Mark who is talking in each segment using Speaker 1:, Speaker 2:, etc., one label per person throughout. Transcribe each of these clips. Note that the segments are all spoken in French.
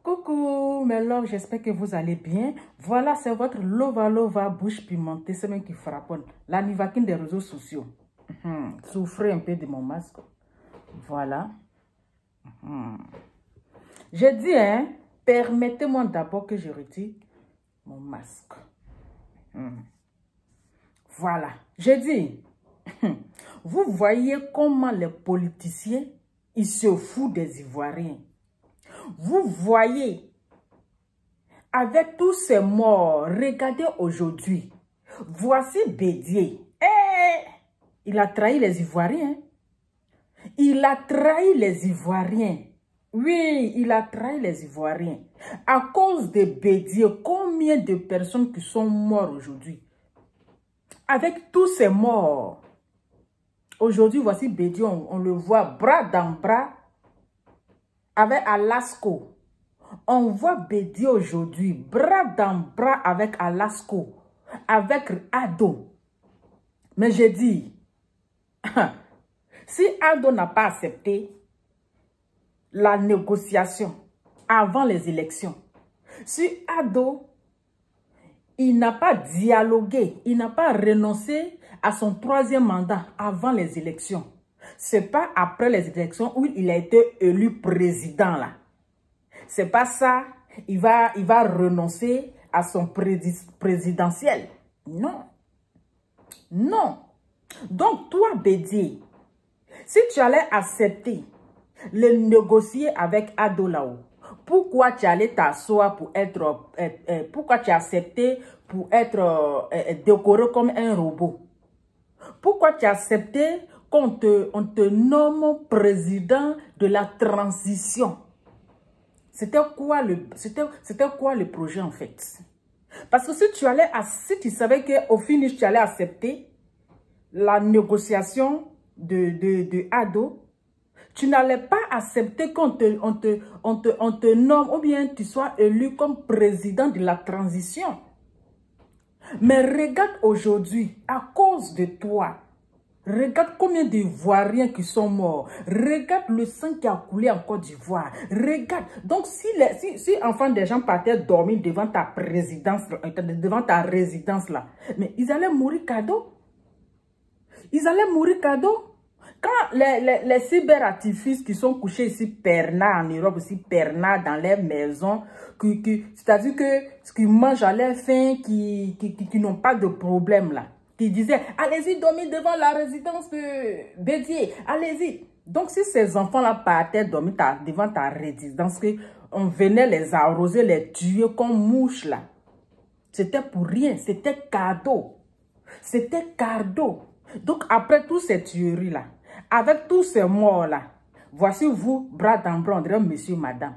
Speaker 1: Coucou mes loves, j'espère que vous allez bien. Voilà, c'est votre Lova bouche pimentée, c'est même qui frappe. La nivaquine des réseaux sociaux. Souffrez un peu de mon masque. Voilà. J'ai dit, permettez-moi d'abord que je retire mon masque. Voilà. J'ai dit, vous voyez comment les politiciens, ils se foutent des Ivoiriens. Vous voyez, avec tous ces morts, regardez aujourd'hui. Voici Bédié. Il a trahi les Ivoiriens. Il a trahi les Ivoiriens. Oui, il a trahi les Ivoiriens. À cause de Bédié, combien de personnes qui sont mortes aujourd'hui? Avec tous ces morts. Aujourd'hui, voici Bédié, on le voit bras dans bras avec Alasco. On voit Bédié aujourd'hui, bras dans bras avec Alasco, avec Ado. Mais j'ai dit, si Ado n'a pas accepté la négociation avant les élections, si Ado, il n'a pas dialogué, il n'a pas renoncé à son 3e mandat avant les élections, c'est pas après les élections où il a été élu président là. C'est pas ça, il va renoncer à son présidentiel. Non. Non. Donc, toi, Bédié, si tu allais accepter le négocier avec Ado là-haut, pourquoi tu allais t'asseoir pour être... pourquoi tu as accepté pour être décoré comme un robot? Pourquoi tu as accepté qu'on te nomme président de la transition? C'était quoi le projet en fait? Parce que si tu savais qu'au finish tu allais accepter la négociation de Ado, tu n'allais pas accepter qu'on te nomme ou bien tu sois élu comme président de la transition. Mais regarde aujourd'hui, à cause de toi, regarde combien d'Ivoiriens qui sont morts. Regarde le sang qui a coulé en Côte d'Ivoire. Regarde. Donc, si enfin des gens partaient dormir devant ta présidence, devant ta résidence là, mais ils allaient mourir cadeau. Ils allaient mourir cadeau. Quand les cyberactivistes qui sont couchés ici, pernat en Europe, ici, pernat dans les maisons, c'est-à-dire qui mangent à leur faim, qui n'ont pas de problème là, qui disaient, allez-y dormir devant la résidence de Bédié, allez-y. Donc, si ces enfants-là partaient dormir devant ta résidence, on venait les arroser, les tuer comme mouches là, c'était pour rien, c'était cadeau. C'était cadeau. Donc, après toutes ces tueries-là, avec tous ces morts-là, voici vous, bras dans bras, on dirait monsieur, madame.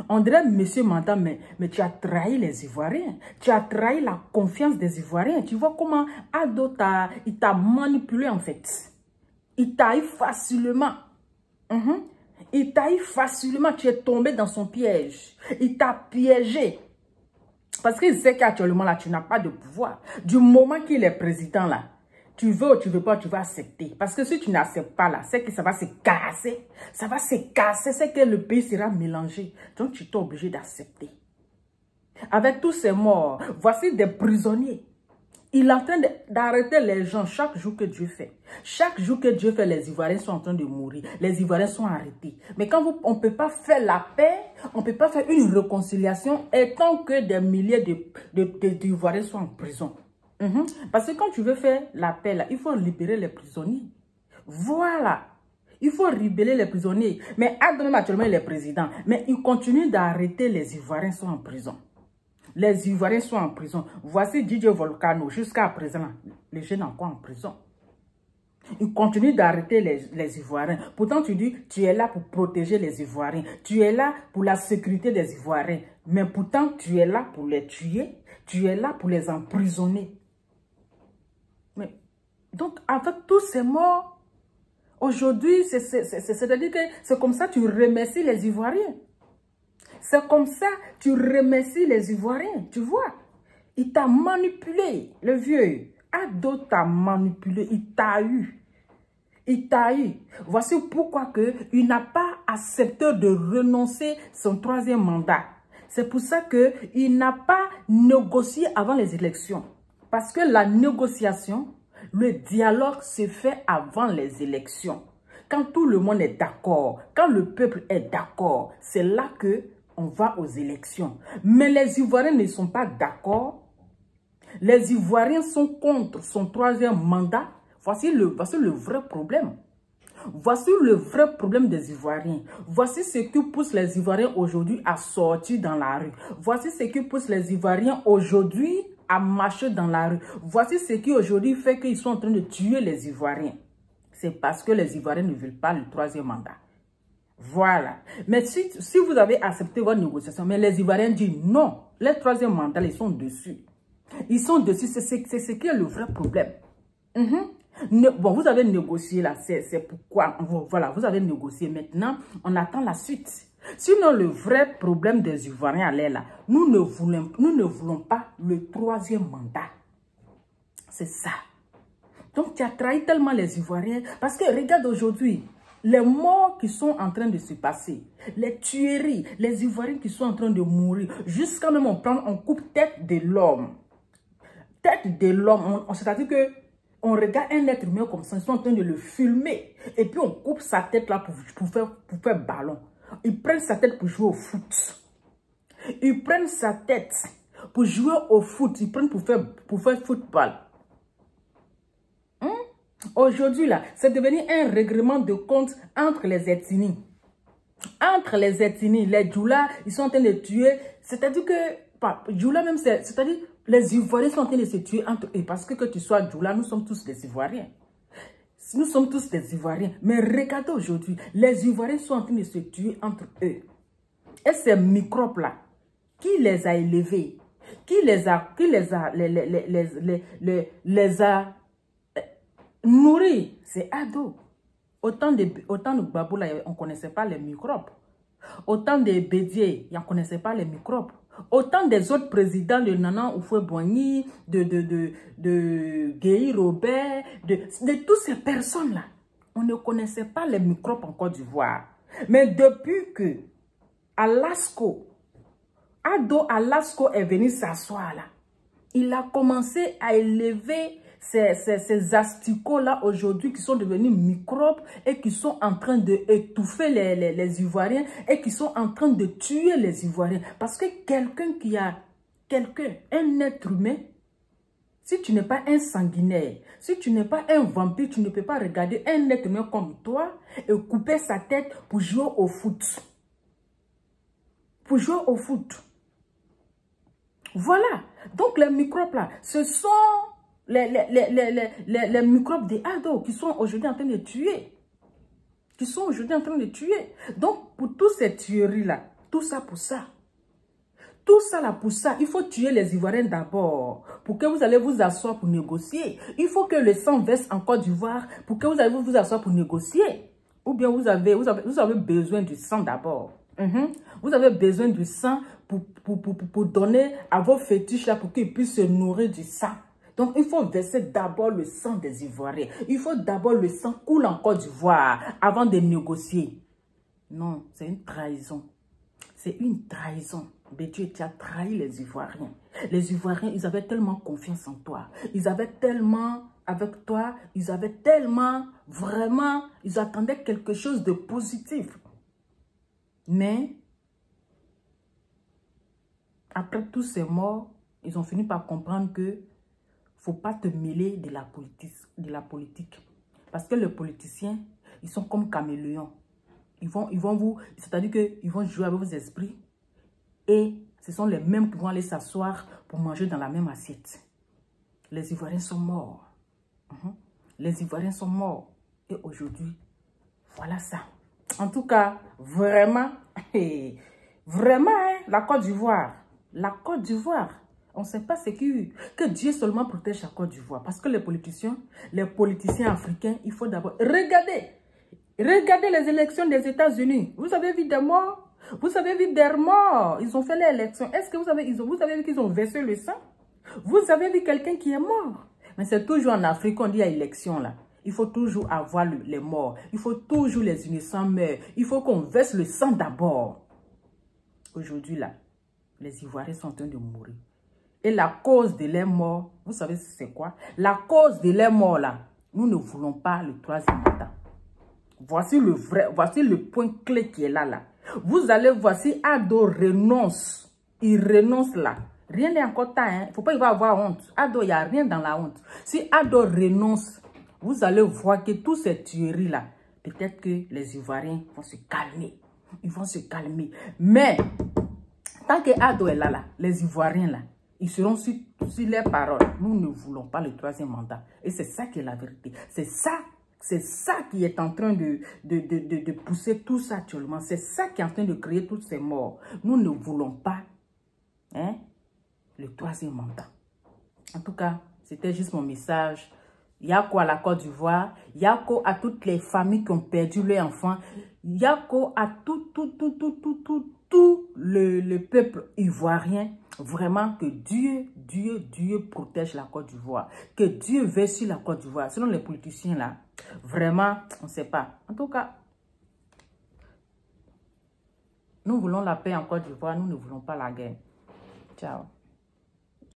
Speaker 1: On dirait monsieur, madame, mais tu as trahi les Ivoiriens. Tu as trahi la confiance des Ivoiriens. Tu vois comment Ado t'a manipulé en fait. Il t'a eu facilement. Il t'a eu facilement. Tu es tombé dans son piège. Il t'a piégé. Parce qu'il sait qu'actuellement là, tu n'as pas de pouvoir. Du moment qu'il est président là, tu veux ou tu veux pas, tu vas accepter. Parce que si tu n'acceptes pas là, c'est que ça va se casser. Ça va se casser, c'est que le pays sera mélangé. Donc tu es obligé d'accepter. Avec tous ces morts, voici des prisonniers. Il est en train d'arrêter les gens chaque jour que Dieu fait. Chaque jour que Dieu fait, les Ivoiriens sont en train de mourir. Les Ivoiriens sont arrêtés. Mais quand on ne peut pas faire la paix, on ne peut pas faire une réconciliation, et tant que des milliers d'Ivoiriens sont en prison. Parce que quand tu veux faire la paix, là, il faut libérer les prisonniers. Voilà. Il faut libérer les prisonniers. Mais Ado, actuellement, il est président. Mais il continue d'arrêter les Ivoiriens sont en prison. Les Ivoiriens sont en prison. Voici Didier Volcano. Jusqu'à présent, les jeunes encore en prison. Il continue d'arrêter les Ivoiriens. Pourtant, tu dis, tu es là pour protéger les Ivoiriens. Tu es là pour la sécurité des Ivoiriens. Mais pourtant, tu es là pour les tuer. Tu es là pour les emprisonner. Mais, donc, avec tous ces morts, aujourd'hui, c'est-à-dire que c'est comme ça que tu remercies les Ivoiriens. C'est comme ça que tu remercies les Ivoiriens, tu vois. Il t'a manipulé, le vieux. Ado t'a manipulé, il t'a eu. Il t'a eu. Voici pourquoi il n'a pas accepté de renoncer son 3e mandat. C'est pour ça qu'il n'a pas négocié avant les élections. Parce que la négociation, le dialogue se fait avant les élections. Quand tout le monde est d'accord, quand le peuple est d'accord, c'est là qu'on va aux élections. Mais les Ivoiriens ne sont pas d'accord. Les Ivoiriens sont contre son 3e mandat. Voici le vrai problème. Voici le vrai problème des Ivoiriens. Voici ce qui pousse les Ivoiriens aujourd'hui à sortir dans la rue. Voici ce qui pousse les Ivoiriens aujourd'hui à marcher dans la rue. Voici ce qui aujourd'hui fait qu'ils sont en train de tuer les Ivoiriens. C'est parce que les Ivoiriens ne veulent pas le 3e mandat. Voilà. Mais si vous avez accepté votre négociation, mais les Ivoiriens disent non, les 3e mandat, ils sont dessus. Ils sont dessus, c'est ce qui est le vrai problème. Bon, vous avez négocié là, c'est pourquoi, voilà, vous avez négocié. Maintenant, on attend la suite. Sinon, le vrai problème des Ivoiriens allait là, nous ne voulons pas le 3e mandat. C'est ça. Donc, tu as trahi tellement les Ivoiriens. Parce que regarde aujourd'hui, les morts qui sont en train de se passer, les tueries, les Ivoiriens qui sont en train de mourir, jusqu'à même on coupe tête de l'homme. Tête de l'homme, c'est-à-dire que on regarde un être humain comme ça, ils sont en train de le filmer. Et puis on coupe sa tête là pour faire ballon. Ils prennent sa tête pour jouer au foot. Ils prennent sa tête pour jouer au foot. Ils prennent pour faire football. Aujourd'hui là, c'est devenu un règlement de compte entre les ethnies. Entre les ethnies, les Djoula, ils sont en train de tuer. C'est-à-dire que, Djoula même, c'est-à-dire les Ivoiriens sont en train de se tuer entre eux. Parce que tu sois Djoula, nous sommes tous des Ivoiriens. Nous sommes tous des Ivoiriens. Mais regardez aujourd'hui, les Ivoiriens sont en train de se tuer entre eux. Et ces microbes-là, qui les a élevés? Qui les a nourris? C'est Ado. Autant de Babou, là, on ne connaissait pas les microbes. Autant de Bédier, on ne connaissait pas les microbes. Autant des autres présidents de Nana Houphouët-Boigny, de Guéhi Robert, de toutes ces personnes-là, on ne connaissait pas les microbes en Côte d'Ivoire. Mais depuis que Ado Alasko est venu s'asseoir là, il a commencé à élever ces asticots-là aujourd'hui qui sont devenus microbes et qui sont en train d'étouffer les Ivoiriens et qui sont en train de tuer les Ivoiriens. Parce que un être humain, si tu n'es pas un sanguinaire, si tu n'es pas un vampire, tu ne peux pas regarder un être humain comme toi et couper sa tête pour jouer au foot. Pour jouer au foot. Voilà. Donc les microbes là, ce sont les microbes des ados qui sont aujourd'hui en train de tuer. Qui sont aujourd'hui en train de tuer. Donc, pour toutes ces tueries-là, tout ça pour ça. Tout ça là pour ça, il faut tuer les Ivoiriens d'abord. Pour que vous allez vous asseoir pour négocier. Il faut que le sang verse en Côte d'Ivoire pour que vous allez vous asseoir pour négocier. Ou bien vous avez besoin du sang d'abord. Vous avez besoin du sang pour donner à vos fétiches là pour qu'ils puissent se nourrir du sang. Donc, il faut verser d'abord le sang des Ivoiriens. Il faut d'abord le sang coule en Côte d'Ivoire avant de négocier. Non, c'est une trahison. C'est une trahison. Bédié, tu as trahi les Ivoiriens. Les Ivoiriens, ils avaient tellement confiance en toi. Ils avaient tellement, avec toi, ils avaient tellement, vraiment, ils attendaient quelque chose de positif. Mais, après tous ces morts, ils ont fini par comprendre que faut pas te mêler de la politique. Parce que les politiciens, ils sont comme caméléons. Ils vont vous, c'est-à-dire qu'ils vont jouer avec vos esprits. Et ce sont les mêmes qui vont aller s'asseoir pour manger dans la même assiette. Les Ivoiriens sont morts. Les Ivoiriens sont morts. Et aujourd'hui, voilà ça. En tout cas, vraiment, vraiment, hein, la Côte d'Ivoire. La Côte d'Ivoire. On ne sait pas ce que Dieu seulement protège la Côte d'Ivoire. Parce que les politiciens africains, il faut d'abord... Regardez les élections des États-Unis. Vous avez vu des morts? Vous avez vu des morts? Ils ont fait l'élection. Est-ce que vous avez vu qu'ils ont versé le sang? Vous avez vu quelqu'un qui est mort? Mais c'est toujours en Afrique qu'on dit à élection là. Il faut toujours avoir les morts. Il faut toujours les innocents meurent. Il faut qu'on verse le sang d'abord. Aujourd'hui, là, les Ivoiriens sont en train de mourir. Et la cause de leur mort, vous savez c'est quoi? La cause de leur mort, là, nous ne voulons pas le troisième mandat. Voici le point clé qui est là. Vous allez voir si Ado renonce. Il renonce là. Rien n'est encore temps. Il ne faut pas y avoir honte. Ado, il n'y a rien dans la honte. Si Ado renonce, vous allez voir que tous ces tueries-là, peut-être que les Ivoiriens vont se calmer. Ils vont se calmer. Mais, tant que Ado est là, les Ivoiriens, là, ils seront sur leurs paroles. Nous ne voulons pas le troisième mandat. Et c'est ça qui est la vérité. C'est ça qui est en train de pousser tout ça actuellement. C'est ça qui est en train de créer toutes ces morts. Nous ne voulons pas le troisième mandat. En tout cas, c'était juste mon message. Yako à la Côte d'Ivoire. Yako à toutes les familles qui ont perdu leurs enfants. Yako à tout le peuple ivoirien. Vraiment que Dieu protège la Côte d'Ivoire. Que Dieu veille sur la Côte d'Ivoire. Selon les politiciens là, vraiment, on ne sait pas. En tout cas, nous voulons la paix en Côte d'Ivoire. Nous ne voulons pas la guerre. Ciao.